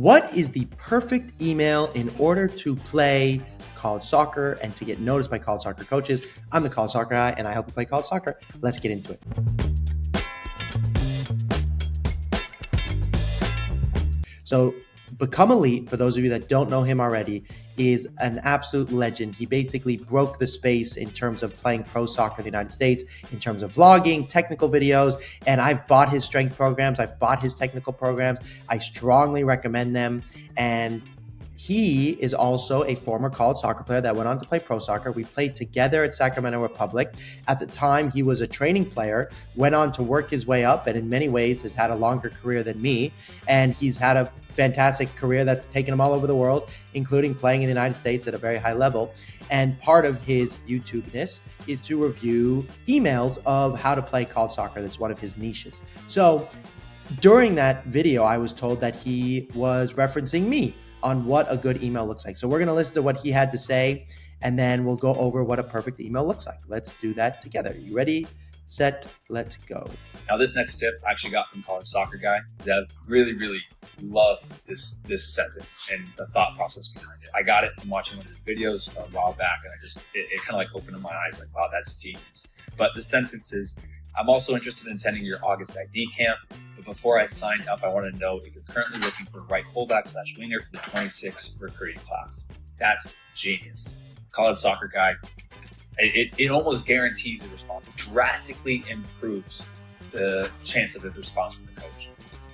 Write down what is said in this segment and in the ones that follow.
What is the perfect email in order to play college soccer and to get noticed by college soccer coaches? I'm the College Soccer Guy and I help you play college soccer. Let's get into it. So Become Elite, for those of you that don't know him already, is an absolute legend. He basically broke the space in terms of playing pro soccer in the United States, in terms of vlogging, technical videos, and I've bought his strength programs. I've bought his technical programs. I strongly recommend them. And he is also a former college soccer player that went on to play pro soccer. We played together at Sacramento Republic. At the time, he was a training player, went on to work his way up, and in many ways has had a longer career than me. And he's had a fantastic career that's taken him all over the world, including playing in the United States at a very high level. And part of his YouTube-ness is to review emails of how to play college soccer. That's one of his niches. So during that video, I was told that he was referencing me on what a good email looks like. So we're going to listen to what he had to say, and then we'll go over what a perfect email looks like. Let's do that together. You ready, set, let's go. Now, this next tip I actually got from CollegeSoccerGuy. Zev really loved this sentence and the thought process behind it. I got it from watching one of his videos a while back, and it kind of like opened up my eyes, like, wow, that's genius. But the sentence is, I'm also interested in attending your August ID camp, but before I sign up, I want to know if you're currently looking for right fullback/winger for the 26 recruiting class. That's genius. CollegeSoccerGuy, it almost guarantees a response. It drastically improves the chance of a response from the coach.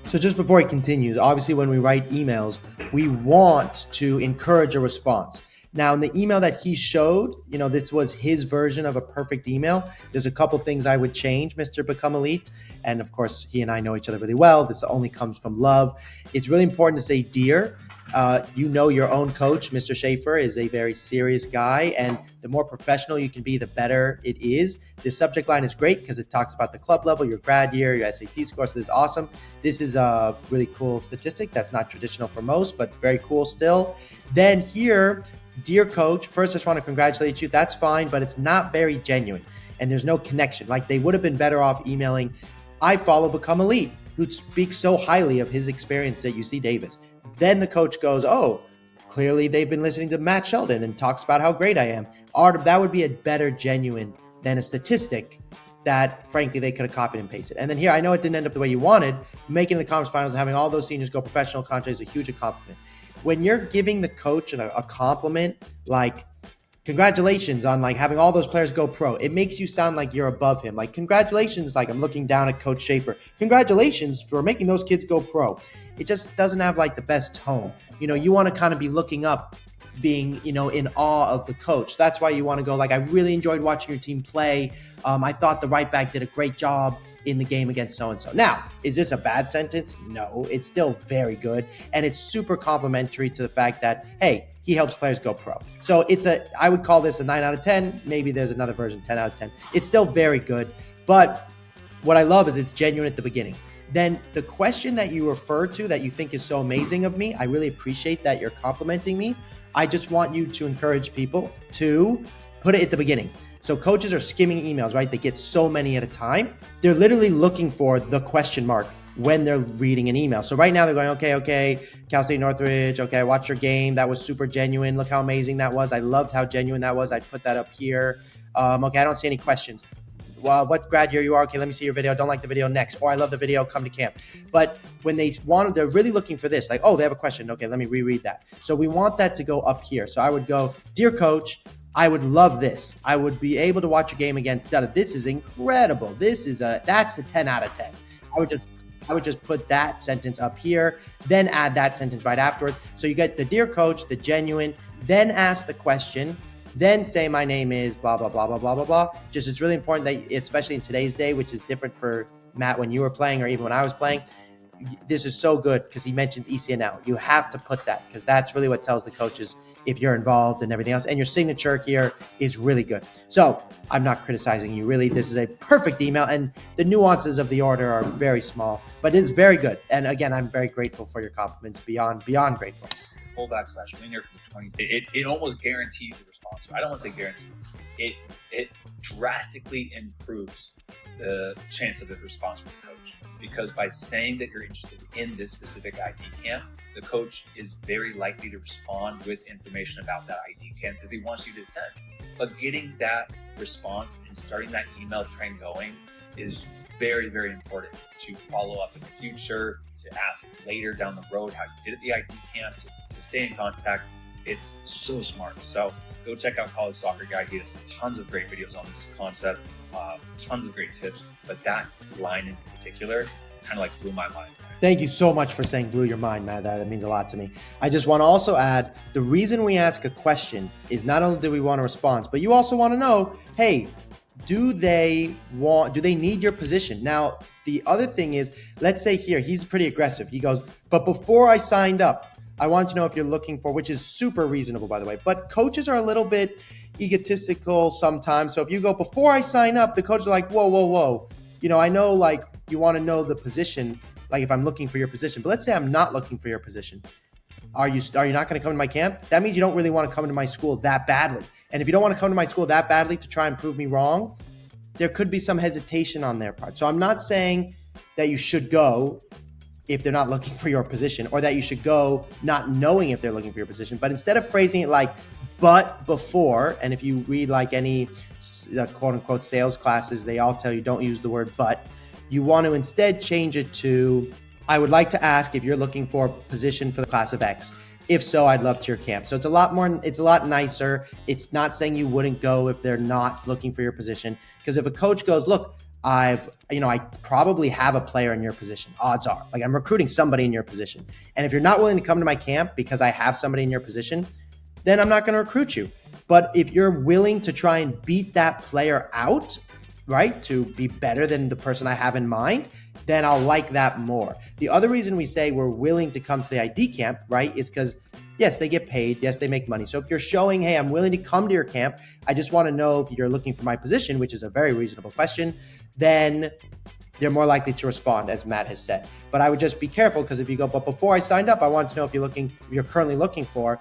So just before he continues, obviously when we write emails, we want to encourage a response. Now, in the email that he showed, this was his version of a perfect email. There's a couple things I would change, Mr. Become Elite. And of course, he and I know each other really well. This only comes from love. It's really important to say, dear. Your own coach, Mr. Schaefer, is a very serious guy. And the more professional you can be, the better it is. This subject line is great because it talks about the club level, your grad year, your SAT score. So this is awesome. This is a really cool statistic that's not traditional for most, but very cool still. Then here, dear coach, first I just want to congratulate you. That's fine, but it's not very genuine. And there's no connection. Like, they would have been better off emailing, I follow Become Elite, who speaks so highly of his experience at UC Davis. Then the coach goes, oh, clearly they've been listening to Matt Sheldon and talks about how great I am. That would be a better genuine than a statistic that, frankly, they could have copied and pasted. And then here, I know it didn't end up the way you wanted. Making the conference finals and having all those seniors go professional contract is a huge accomplishment. When you're giving the coach a compliment, like, congratulations on like having all those players go pro, it makes you sound like you're above him. Like, congratulations, like I'm looking down at Coach Schaefer. Congratulations for making those kids go pro. It just doesn't have like the best tone. You want to kind of be looking up, being, in awe of the coach. That's why you want to go like, I really enjoyed watching your team play. I thought the right back did a great job in the game against so-and-so. Now, is this a bad sentence? No, it's still very good. And it's super complimentary to the fact that, hey, he helps players go pro. So I would call this a 9 out of 10. Maybe there's another version, 10 out of 10. It's still very good. But what I love is it's genuine at the beginning. Then the question that you refer to that you think is so amazing of me, I really appreciate that you're complimenting me. I just want you to encourage people to put it at the beginning. So coaches are skimming emails, right? They get so many at a time. They're literally looking for the question mark when they're reading an email. So right now they're going, okay, Cal State Northridge. Okay, I watched your game. That was super genuine. Look how amazing that was. I loved how genuine that was. I'd put that up here. Okay, I don't see any questions. Well, what grad year you are? Okay, let me see your video. Don't like the video, next. Or I love the video, come to camp. But when they're really looking for this, like, oh, they have a question. Okay, let me reread that. So we want that to go up here. So I would go, dear coach, I would love this. I would be able to watch a game against Dada. This is incredible. That's the 10 out of 10. I would just put that sentence up here, then add that sentence right afterwards. So you get the dear coach, the genuine, then ask the question, then say my name is blah, blah, blah, blah, blah, blah, blah. Just it's really important that, especially in today's day, which is different for Matt when you were playing or even when I was playing, this is so good because he mentions ECNL. You have to put that because that's really what tells the coaches if you're involved and everything else. And your signature here is really good. So I'm not criticizing you, really. This is a perfect email, and the nuances of the order are very small, but it is very good. And again, I'm very grateful for your compliments, beyond grateful. Fullback/winger for the 20s. It almost guarantees a response. I don't want to say guarantee. It drastically improves the chance of a response from the coach, because by saying that you're interested in this specific ID camp, the coach is very likely to respond with information about that ID camp because he wants you to attend. But getting that response and starting that email train going is very, very important to follow up in the future, to ask later down the road how you did at the ID camp, to stay in contact. It's so smart. So go check out College Soccer Guy. He has tons of great videos on this concept, tons of great tips, but that line in particular kind of like blew my mind. Thank you so much for saying blew your mind, Matt. That means a lot to me. I just want to also add, the reason we ask a question is not only do we want a response, but you also want to know, hey, do they need your position? Now, the other thing is, let's say here, he's pretty aggressive. He goes, but before I signed up, I wanted to know if you're looking for, which is super reasonable, by the way, but coaches are a little bit egotistical sometimes. So if you go, before I sign up, the coaches are like, whoa, whoa, whoa. You know, I know like you want to know the position, like if I'm looking for your position, but let's say I'm not looking for your position. Are you not going to come to my camp? That means you don't really want to come to my school that badly. And if you don't want to come to my school that badly to try and prove me wrong, there could be some hesitation on their part. So I'm not saying that you should go if they're not looking for your position, or that you should go not knowing if they're looking for your position. But instead of phrasing it like, but before, and if you read like any quote unquote sales classes, they all tell you don't use the word but. You want to instead change it to, I would like to ask if you're looking for a position for the class of X. If so, I'd love to your camp. So it's a lot nicer. It's not saying you wouldn't go if they're not looking for your position. Because if a coach goes, look, I probably have a player in your position. Odds are, like I'm recruiting somebody in your position. And if you're not willing to come to my camp because I have somebody in your position, then I'm not going to recruit you. But if you're willing to try and beat that player out, right, to be better than the person I have in mind, then I'll like that more. The other reason we say we're willing to come to the ID camp, right, is because yes, they get paid. Yes, they make money. So if you're showing, hey, I'm willing to come to your camp, I just want to know if you're looking for my position, which is a very reasonable question, then they're more likely to respond, as Matt has said. But I would just be careful, because if you go, but before I signed up, I wanted to know if you're currently looking for.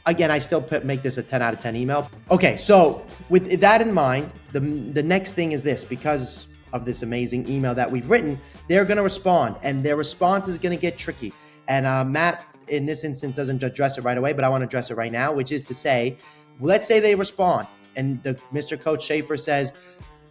Again, I still make this a 10 out of 10 email. Okay, so with that in mind, the next thing is this: because of this amazing email that we've written, they're going to respond, and their response is going to get tricky. And Matt, in this instance, doesn't address it right away, but I want to address it right now, which is to say, let's say they respond, and Mr. Coach Schaefer says,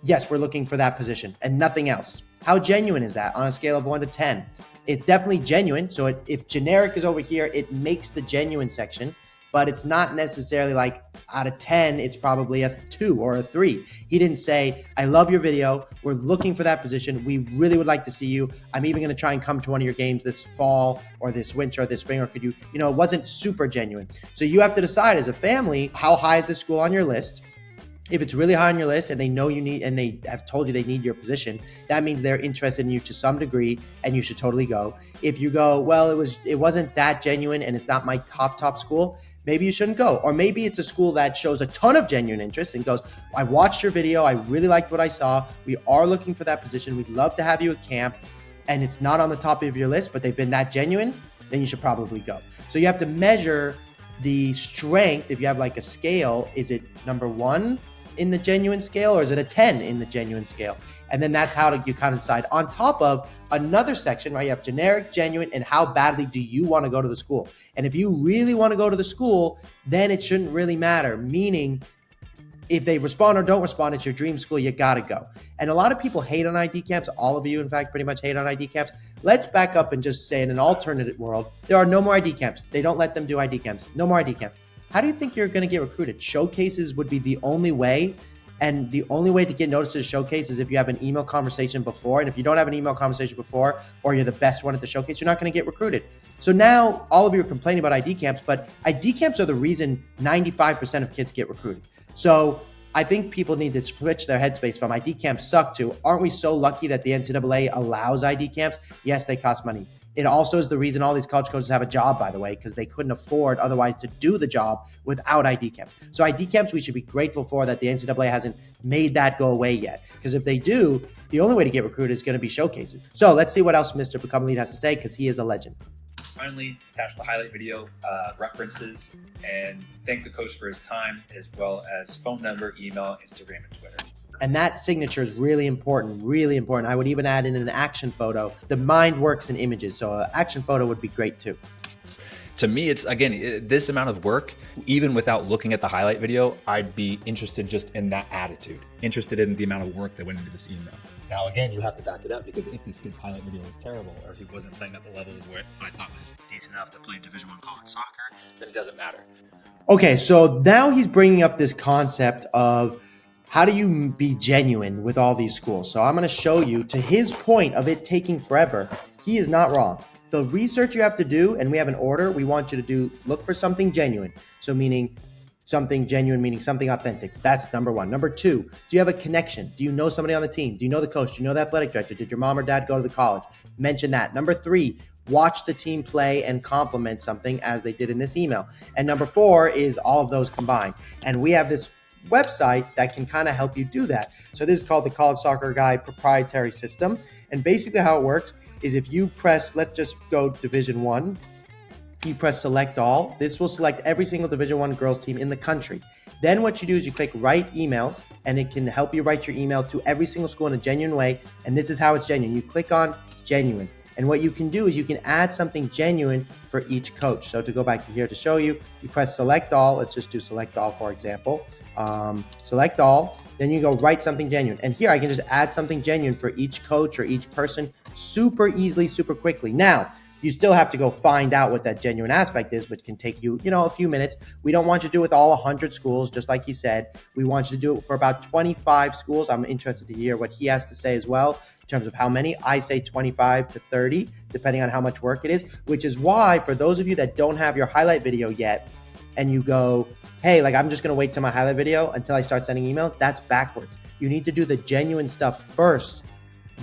yes, we're looking for that position, and nothing else. How genuine is that on a scale of 1 to 10? It's definitely genuine. So if generic is over here, it makes the genuine section. But it's not necessarily like out of 10, it's probably a 2 or a 3. He didn't say, I love your video. We're looking for that position. We really would like to see you. I'm even going to try and come to one of your games this fall or this winter or this spring, or could you, it wasn't super genuine. So you have to decide as a family, how high is this school on your list? If it's really high on your list and they know you need, and they have told you they need your position, that means they're interested in you to some degree and you should totally go. If you go, well, it wasn't that genuine and it's not my top school, maybe you shouldn't go. Or maybe it's a school that shows a ton of genuine interest and goes, I watched your video. I really liked what I saw. We are looking for that position. We'd love to have you at camp. And it's not on the top of your list, but they've been that genuine, then you should probably go. So you have to measure the strength. If you have like a scale, is it number 1 in the genuine scale, or is it a 10 in the genuine scale? And then that's how you kind of decide. On top of another section, right? You have generic, genuine, and how badly do you want to go to the school? And if you really want to go to the school, then it shouldn't really matter. Meaning, if they respond or don't respond, it's your dream school, you got to go. And a lot of people hate on ID camps. All of you, in fact, pretty much hate on ID camps. Let's back up and just say in an alternative world, there are no more ID camps. They don't let them do ID camps. No more ID camps. How do you think you're going to get recruited? Showcases would be the only way. And the only way to get noticed at a showcase is if you have an email conversation before. And if you don't have an email conversation before, or you're the best one at the showcase, you're not going to get recruited. So now all of you are complaining about ID camps, but ID camps are the reason 95% of kids get recruited. So I think people need to switch their headspace from ID camps suck to, aren't we so lucky that the NCAA allows ID camps? Yes, they cost money. It also is the reason all these college coaches have a job, by the way, because they couldn't afford otherwise to do the job without ID camps. So ID camps, we should be grateful for that the NCAA hasn't made that go away yet. Because if they do, the only way to get recruited is going to be showcases. So let's see what else Mr. Become Elite has to say, because he is a legend. Finally, attach the highlight video references and thank the coach for his time, as well as phone number, email, Instagram, and Twitter. And that signature is really important, really important. I would even add in an action photo. The mind works in images, so an action photo would be great too. To me, it's, again, this amount of work, even without looking at the highlight video, I'd be interested just in that attitude, interested in the amount of work that went into this email. Now, again, you have to back it up, because if this kid's highlight video was terrible, or if he wasn't playing at the level of what I thought was decent enough to play Division I college soccer, then it doesn't matter. Okay, so now he's bringing up this concept of how do you be genuine with all these schools? So I'm going to show you, to his point of it taking forever, he is not wrong. The research you have to do, and we have an order, we want you to do, look for something genuine. So meaning something genuine, meaning something authentic. That's number one. Number two, do you have a connection? Do you know somebody on the team? Do you know the coach? Do you know the athletic director? Did your mom or dad go to the college? Mention that. Number three, watch the team play and compliment something as they did in this email. And number four is all of those combined. And we have this website that can kind of help you do that. So this is called the CollegeSoccerGuy proprietary system. And basically how it works is if you press, let's just go Division I, you press select all. This will select every single Division I girls team in the country. Then what you do is you click write emails, and it can help you write your email to every single school in a genuine way. And this is how it's genuine. You click on genuine. And what you can do is you can add something genuine for each coach. So to go back to here to show you, you press select all. Let's just do select all, for example. Select all. Then you go write something genuine. And here I can just add something genuine for each coach or each person super easily, super quickly. Now, you still have to go find out what that genuine aspect is, which can take you, a few minutes. We don't want you to do it with all 100 schools, just like he said. We want you to do it for about 25 schools. I'm interested to hear what he has to say as well in terms of how many. I say 25 to 30, depending on how much work it is, which is why for those of you that don't have your highlight video yet, and you go, hey, I'm just going to wait till my highlight video until I start sending emails, that's backwards. You need to do the genuine stuff first.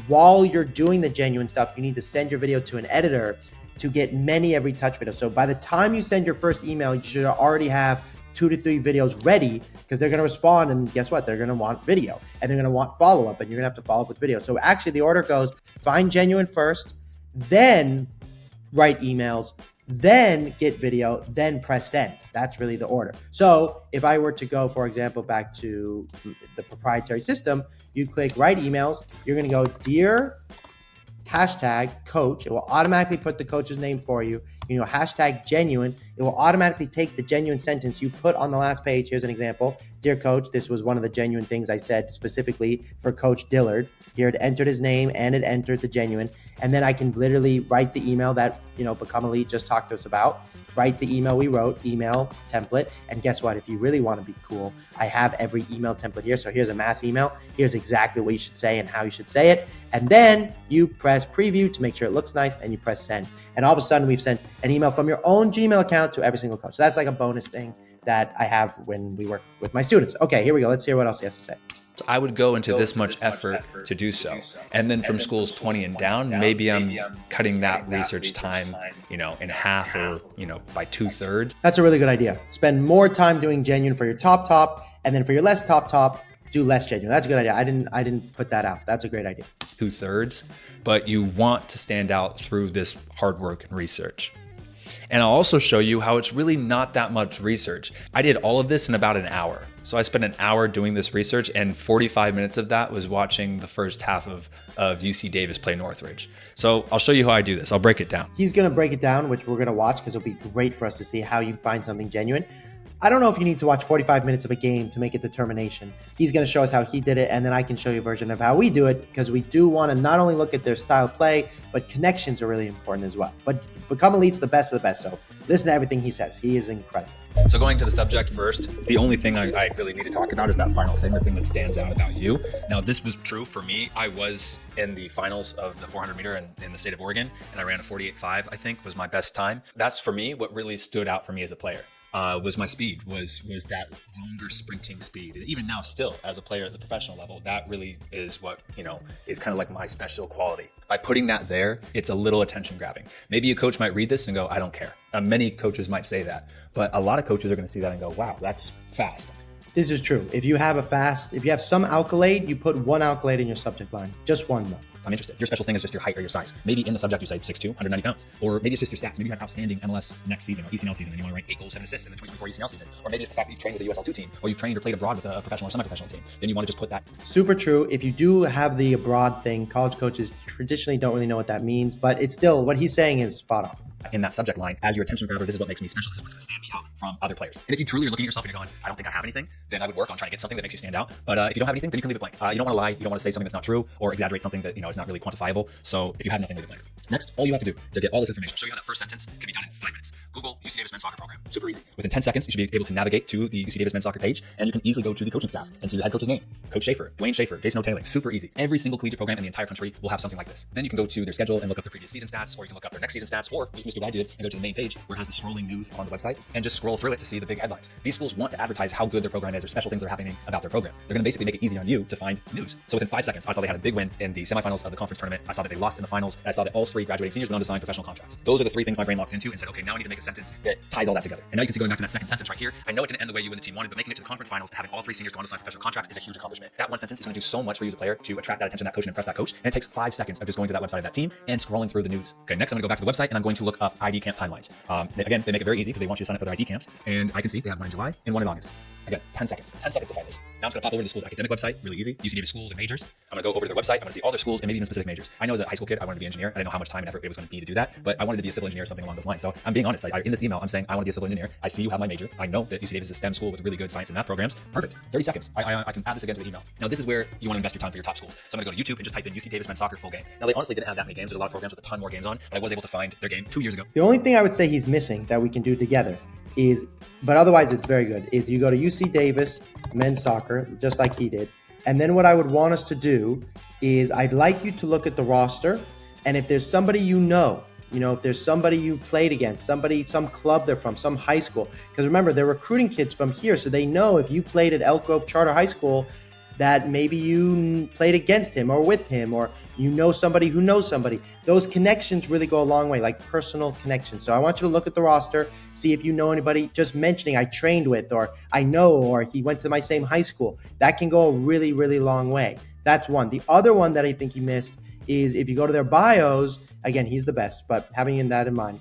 While you're doing the genuine stuff, you need to send your video to an editor to get many every touch videos. So by the time you send your first email, you should already have 2 to 3 videos ready, because they're going to respond, and guess what? They're going to want video, and they're going to want follow-up, and you're going to have to follow up with video. So actually the order goes find genuine first, then write emails, then get video, then press send. That's really the order. So if I were to go, for example, back to the proprietary system, you click write emails, you're going to go dear #coach. It will automatically put the coach's name for you. You know, #genuine. It will automatically take the genuine sentence you put on the last page. Here's an example. Dear coach, this was one of the genuine things I said specifically for Coach Dillard. Here it entered his name and it entered the genuine. And then I can literally write the email that, Become Elite just talked to us about. Write the email we wrote, email template. And guess what? If you really want to be cool, I have every email template here. So here's a mass email. Here's exactly what you should say and how you should say it. And then you press preview to make sure it looks nice, and you press send. And all of a sudden we've sent an email from your own Gmail account to every single coach. So that's like a bonus thing that I have when we work with my students. Okay, here we go. Let's hear what else he has to say. So I would go into this much effort to do so. And then from schools 20 and down, maybe I'm cutting that research time, in half, or, by 2/3. That's a really good idea. Spend more time doing genuine for your top, and then for your less top, do less genuine. That's a good idea. I didn't put that out. That's a great idea. 2/3, but you want to stand out through this hard work and research. And I'll also show you how it's really not that much research. I did all of this in about an hour. So I spent an hour doing this research, and 45 minutes of that was watching the first half of UC Davis play Northridge. So I'll show you how I do this. I'll break it down. He's going to break it down, which we're going to watch because it'll be great for us to see how you find something genuine. I don't know if you need to watch 45 minutes of a game to make a determination. He's going to show us how he did it, and then I can show you a version of how we do it, because we do want to not only look at their style of play, but connections are really important as well. But Become Elite's the best of the best, so listen to everything he says. He is incredible. So going to the subject first, the only thing I really need to talk about is that final thing, the thing that stands out about you. Now, this was true for me. I was in the finals of the 400 meter in the state of Oregon, and I ran a 48.5, I think, was my best time. That's, for me, what really stood out for me as a player. Was my speed, was that longer sprinting speed. Even now, still, as a player at the professional level, that really is what, is kind of like my special quality. By putting that there, it's a little attention grabbing. Maybe a coach might read this and go, I don't care. Many coaches might say that, but a lot of coaches are going to see that and go, wow, that's fast. This is true. If you have some accolade, you put one accolade in your subject line. Just one, though. I'm interested. Your special thing is just your height or your size. Maybe in the subject you say 6'2", 190 pounds. Or maybe it's just your stats. Maybe you had outstanding MLS next season or ECNL season and you want to write 8 goals, 7 assists in the 2024 ECNL season. Or maybe it's the fact that you've trained with a USL2 team, or you've trained or played abroad with a professional or semi-professional team. Then you want to just put that. Super true. If you do have the abroad thing, college coaches traditionally don't really know what that means, but it's still, what he's saying is spot on. in that subject line as your attention grabber. This is what makes me special. This is what's going to stand me out from other players. And if you truly are looking at yourself and you're going, I don't think I have anything, then I would work on trying to get something that makes you stand out. But if you don't have anything, then you can leave it blank. You don't want to lie. You don't want to say something that's not true or exaggerate something that is not really quantifiable. So if you have nothing, leave it blank. Next, all you have to do to get all this information, show you how that first sentence can be done in 5 minutes. Google UC Davis Men's Soccer Program. Super easy. Within 10 seconds, you should be able to navigate to the UC Davis Men's Soccer page, and you can easily go to the coaching staff and see the head coach's name, Coach Schaefer, Dwayne Schaefer, Jason O'Tailing. Super easy. Every single collegiate program in the entire country will have something like this. Then you can go to their schedule and look up their previous season stats, or you can look up their next season stats, or you can just do what I did and go to the main page where it has the scrolling news on the website and just scroll through it to see the big headlines. These schools want to advertise how good their program is or special things that are happening about their program. They're going to basically make it easy on you to find news. So within 5 seconds, I saw they had a big win in the semifinals of the conference tournament. I saw that they lost in the finals. I saw that all 3 graduating seniors went on to sign professional contracts. Those are the 3 things my brain locked into and said, okay, now I need to make a sentence that ties all that together. And now you can see going back to that second sentence right here. I know it didn't end the way you and the team wanted, but making it to the conference finals and having all 3 seniors go on to sign professional contracts is a huge accomplishment. That one sentence is going to do so much for you as a player to attract that attention, that coach, and impress that coach. And it takes 5 seconds of just going to that website of that team and scrolling through the news. Okay, next I'm going to go back to the website and I'm going to look up ID camp timelines. Again, they make it very easy because they want you to sign up for their ID camps. And I can see they have one in July and one in August. Again, 10 seconds. 10 seconds to find this. Now I'm just going to pop over to the school's academic website. Really easy. UC Davis schools and majors. I'm going to go over to their website. I'm going to see all their schools and maybe even specific majors. I know as a high school kid, I wanted to be an engineer. I didn't know how much time and effort it was going to be to do that, but I wanted to be a civil engineer or something along those lines. So I'm being honest. In this email, I'm saying I want to be a civil engineer. I see you have my major. I know that UC Davis is a STEM school with really good science and math programs. Perfect. 30 seconds. I can add this again to the email. Now this is where you want to invest your time for your top schools. So I'm going to go to YouTube and just type in UC Davis Men's Soccer full game. Now they honestly didn't have that many games. There's a lot of programs with a ton more games on, but I was able to find their game 2 years ago. The only thing I would say he's missing that we can do together is, but otherwise it's very good, is you go to UC Davis Men's Soccer, just like he did. And then what I would want us to do is I'd like you to look at the roster. And if there's somebody if there's somebody you played against, some club they're from, some high school. Because remember, they're recruiting kids from here. So they know if you played at Elk Grove Charter High School, that maybe you played against him or with him, or you know somebody who knows somebody. Those connections really go a long way, like personal connections. So I want you to look at the roster, see if you know anybody just mentioning I trained with, or I know, or he went to my same high school. That can go a really, really long way. That's one. The other one that I think he missed is if you go to their bios, again, he's the best, but having that in mind,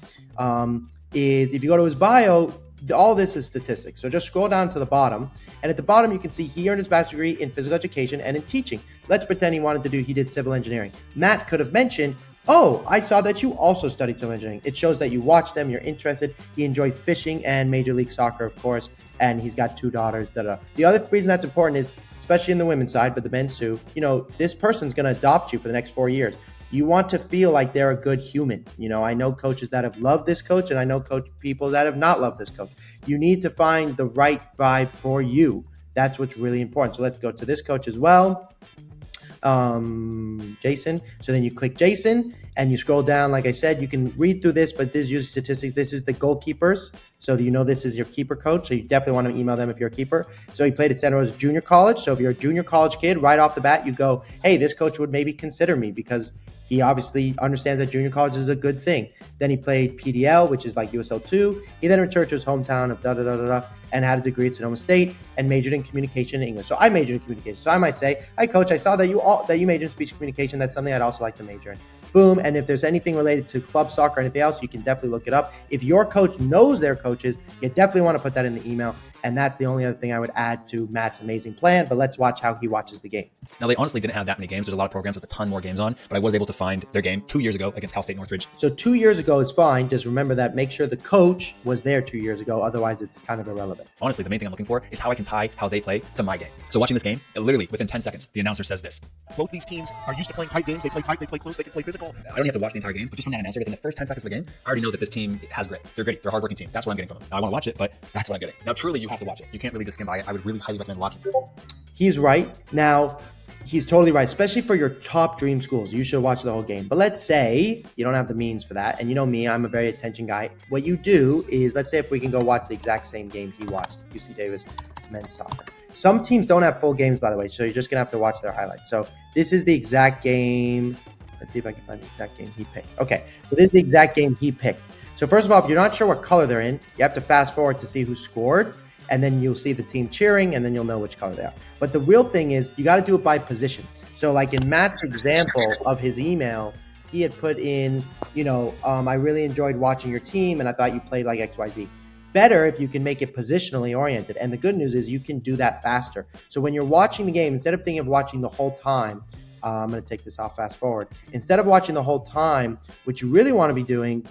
is if you go to his bio, all this is statistics. So just scroll down to the bottom, and at the bottom you can see he earned his bachelor's degree in physical education and in teaching. Let's pretend he did civil engineering. Matt could have mentioned, oh, I saw that you also studied civil engineering. It shows that you watch them, you're interested. He enjoys fishing and Major League Soccer, of course, and he's got 2 daughters. The other reason that's important is, especially in the women's side, but the men's too, this person's going to adopt you for the next 4 years. You want to feel like they're a good human. I know coaches that have loved this coach, and I know people that have not loved this coach. You need to find the right vibe for you. That's what's really important. So let's go to this coach as well. Jason. So then you click Jason and you scroll down. Like I said, you can read through this, but this is usually statistics. This is the goalkeepers. So this is your keeper coach. So you definitely want to email them if you're a keeper. So he played at Santa Rosa Junior College. So if you're a junior college kid, right off the bat, you go, hey, this coach would maybe consider me because he obviously understands that junior college is a good thing. Then he played PDL, which is like USL 2. He then returned to his hometown of and had a degree at Sonoma State and majored in communication and English. So I majored in communication. So I might say, hi coach, I saw that you majored in speech communication. That's something I'd also like to major in. Boom. And if there's anything related to club soccer or anything else, you can definitely look it up. If your coach knows their coaches, you definitely want to put that in the email. And that's the only other thing I would add to Matt's amazing plan. But let's watch how he watches the game. Now, they honestly didn't have that many games. There's a lot of programs with a ton more games on, but I was able to find their game 2 years ago against Cal State Northridge. So 2 years ago is fine. Just remember that. Make sure the coach was there 2 years ago. Otherwise, it's kind of irrelevant. Honestly, the main thing I'm looking for is how I can tie how they play to my game. So watching this game, literally within 10 seconds, the announcer says this. Both these teams are used to playing tight games. They play tight, they play close, they can play physical. I don't have to watch the entire game, but just from that announcer, within the first 10 seconds of the game, I already know that this team has grit. They're gritty. They're a hardworking team. That's what I'm getting from them. I want to watch it, but that's what I'm getting. Now, truly, you have to watch it. You can't really just skim by it. I would really highly recommend watching it. He's right. Now, he's totally right, especially for your top dream schools. You should watch the whole game. But let's say you don't have the means for that. And you know me, I'm a very attention guy. What you do is, let's say if we can go watch the exact same game he watched, UC Davis Men's Soccer. Some teams don't have full games, by the way, so you're just going to have to watch their highlights. So this is the exact game. Let's see if I can find the exact game he picked. Okay, so this is the exact game he picked. So first of all, if you're not sure what color they're in, you have to fast forward to see who scored. And then you'll see the team cheering, and then you'll know which color they are. But the real thing is you got to do it by position. So like in Matt's example of his email, he had put in, I really enjoyed watching your team, and I thought you played like XYZ. Better if you can make it positionally oriented. And the good news is you can do that faster. So when you're watching the game, instead of thinking of watching the whole time, I'm going to take this off fast forward. Instead of watching the whole time, what you really want to be doing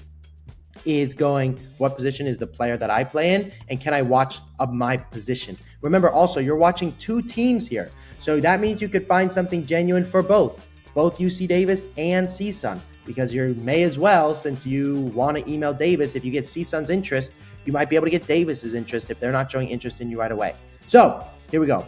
is going, what position is the player that I play in, and can I watch my position? Remember also, you're watching two teams here, so that means you could find something genuine for both UC Davis and CSUN, because you may as well, since you want to email Davis, if you get CSUN's interest, you might be able to get Davis's interest if they're not showing interest in you right away. So here we go.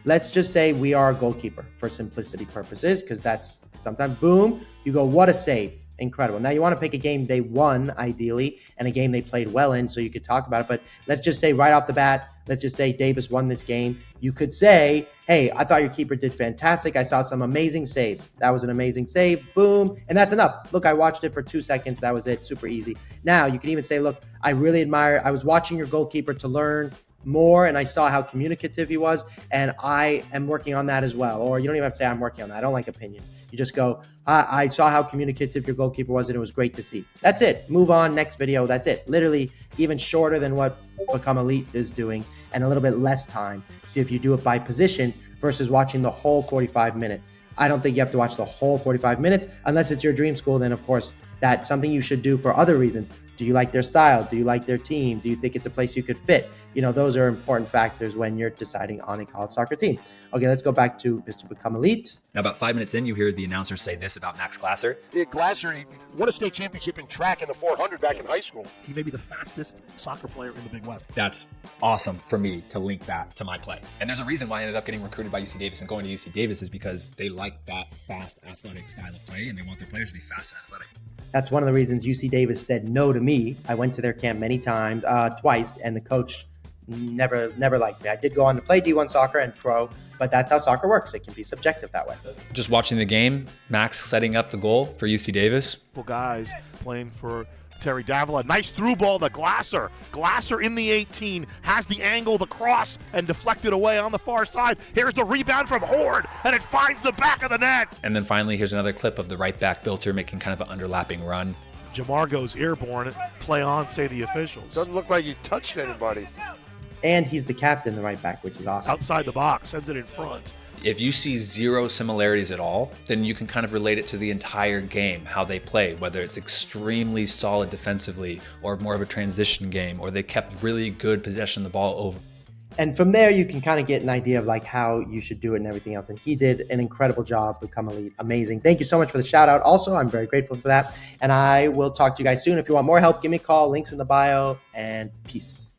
Let's just say we are a goalkeeper for simplicity purposes, because that's sometimes, boom, you go, what a save. Incredible. Now you want to pick a game they won, ideally, and a game they played well in, so you could talk about it. But let's just say right off the bat, let's just say Davis won this game. You could say, hey, I thought your keeper did fantastic. I saw some amazing saves. That was an amazing save. Boom. And that's enough. Look, I watched it for 2 seconds. That was it. Super easy. Now you can even say, look, I really admire, I was watching your goalkeeper to learn more, and I saw how communicative he was, and I am working on that as well. Or you don't even have to say I'm working on that. I don't like opinions. You just go, I saw how communicative your goalkeeper was, and it was great to see. That's it. Move on. Next video. That's it. Literally even shorter than what Become Elite is doing, and a little bit less time. So if you do it by position versus watching the whole 45 minutes. I don't think you have to watch the whole 45 minutes unless it's your dream school. Then of course that's something you should do for other reasons. Do you like their style? Do you like their team? Do you think it's a place you could fit? You know, those are important factors when you're deciding on a college soccer team. Okay, let's go back to Mr. Become Elite. Now, about 5 minutes in, you hear the announcer say this about Max Glasser. Yeah, Glasser, he won a state championship in track in the 400 back in high school. He may be the fastest soccer player in the Big West. That's awesome for me to link that to my play. And there's a reason why I ended up getting recruited by UC Davis and going to UC Davis is because they like that fast, athletic style of play, and they want their players to be fast and athletic. That's one of the reasons UC Davis said no to me. I went to their camp many times, twice, and the coach never liked me. I did go on to play D1 soccer and pro, but that's how soccer works. It can be subjective that way. Just watching the game, Max setting up the goal for UC Davis. Guys playing for Terry Davila. Nice through ball to Glasser. Glasser in the 18, has the angle, the cross, and deflected away on the far side. Here's the rebound from Horde, and it finds the back of the net. And then finally, here's another clip of the right back Bilter making kind of an underlapping run. Jamar goes airborne. Play on, say the officials. Doesn't look like he touched anybody. And he's the captain, the right back, which is awesome. Outside the box, sends it in front. If you see zero similarities at all, then you can kind of relate it to the entire game, how they play, whether it's extremely solid defensively or more of a transition game, or they kept really good possession of the ball over. And from there, you can kind of get an idea of like how you should do it and everything else. And he did an incredible job, Become Elite. Amazing. Thank you so much for the shout out. Also, I'm very grateful for that. And I will talk to you guys soon. If you want more help, give me a call. Links in the bio, and peace.